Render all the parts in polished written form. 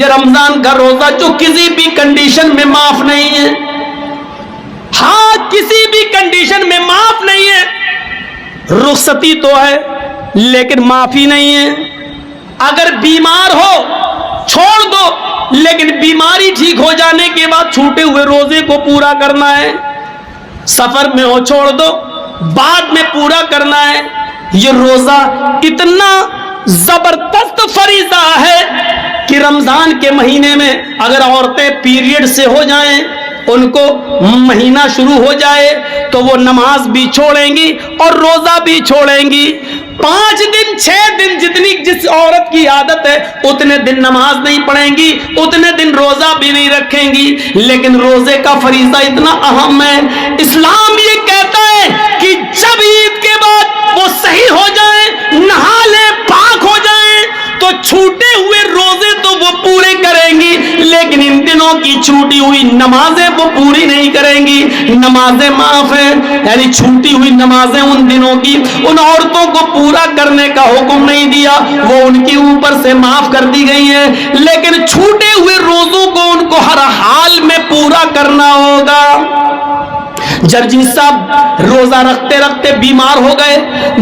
یہ رمضان کا روزہ جو کسی بھی کنڈیشن میں معاف نہیں ہے، ہاں کسی بھی کنڈیشن میں معاف نہیں ہے، رخصتی تو ہے لیکن معافی نہیں ہے۔ اگر بیمار ہو چھوڑ دو، لیکن بیماری ٹھیک ہو جانے کے بعد چھوٹے ہوئے روزے کو پورا کرنا ہے۔ سفر میں ہو چھوڑ دو، بعد میں پورا کرنا ہے۔ یہ روزہ اتنا زبردست فریضہ ہے کہ رمضان کے مہینے میں اگر عورتیں پیریڈ سے ہو جائیں، ان کو مہینہ شروع ہو جائے تو وہ نماز بھی چھوڑیں گی اور روزہ بھی چھوڑیں گی۔ 5 دن 6 دن جس عورت کی عادت ہے اتنے دن نماز نہیں پڑھیں گی، اتنے دن روزہ بھی نہیں رکھیں گی۔ لیکن روزے کا فریضہ اتنا اہم ہے، اسلام یہ کہتا ہے کہ جب عید کے بعد وہ صحیح ہو جائیں، نہا لیں، پاک ہو جائیں، تو چھوٹے ہوئے روزے تو وہ پورے کریں گی، لیکن ان دنوں کی چھوٹی ہوئی نمازیں وہ پوری نہیں کریں گی۔ نمازیں معاف ہیں، یعنی چھوٹی ہوئی نمازیں ان دنوں کی ان عورتوں کو پورا کرنے کا حکم نہیں دیا، وہ ان کے اوپر سے معاف کر دی گئی ہیں، لیکن چھوٹے ہوئے روزوں کو ان کو ہر حال میں پورا کرنا ہوگا۔ جرجی صاحب روزہ رکھتے رکھتے بیمار ہو گئے،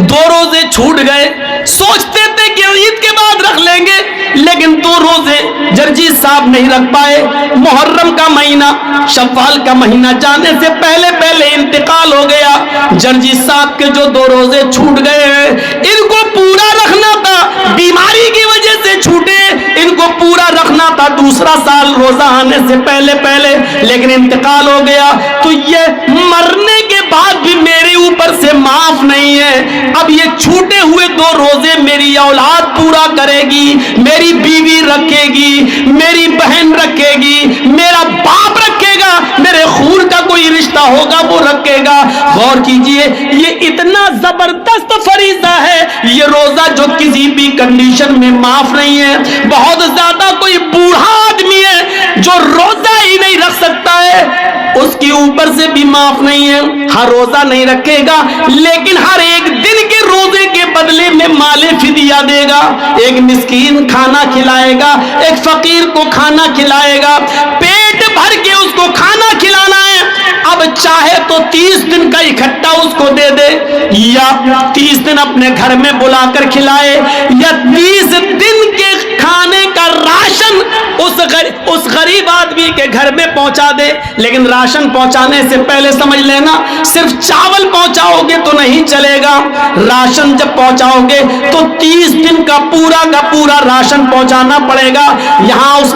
2 روزے چھوٹ گئے، سوچتے تھے کہ عید کے بعد رکھ لیں گے، لیکن 2 روزے جرجی صاحب نہیں رکھ پائے۔ محرم کا مہینہ شوال کا مہینہ جانے سے پہلے انتقال ہو گیا۔ جرجی صاحب کے جو 2 روزے چھوٹ گئے ہیں ان کو پورا رکھنا تھا، بیماری کی وجہ سے چھوٹے، ان کو پورا رکھنا تھا دوسرا سال روزہ آنے سے پہلے، لیکن انتقال ہو گیا۔ تو یہ مرنے کے بعد بھی میرے اوپر سے معاف نہیں ہے، اب یہ چھوٹے ہوئے 2 روزے میری اولاد پورا کرے گی، میری بیوی رکھے گی، میری بہن رکھے گی، میرا باپ رکھے گا، میرے خون کا کوئی رشتہ ہوگا وہ رکھے گا۔ غور کیجئے، یہ اتنا زبردست فریضہ ہے یہ روزہ جو کسی بھی کنڈیشن میں معاف نہیں ہے۔ بہت زیادہ کوئی بوڑھا آدمی ہے جو روزہ ہی نہیں رکھ سکتا ہے، اس کے اوپر سے بھی معاف نہیں ہے، ہر روزہ نہیں رکھے گا، لیکن ہر ایک دن کے روزے کے بدلے میں مال فدیہ دے گا، ایک مسکین کھانا کھلائے گا، ایک فقیر کو کھانا کھلائے گا، پیٹ بھر کے اس کو کھانا کھلانا ہے۔ اب چاہے تو 30 دن کا اکٹھا اس کو دے دے، یا 30 دن اپنے گھر میں بلا کر کھلائے، یا 30 دن کے کھانے کا راشن اس غریب آدمی کے گھر میں پہنچا دے۔ لیکن راشن پہنچانے سے پہلے سمجھ لینا، صرف چاول پہنچاؤ گے تو نہیں چلے گا، راشن جب پہنچاؤ گے تو 30 دن کا پورا راشن پہنچانا پڑے گا۔ یہاں اس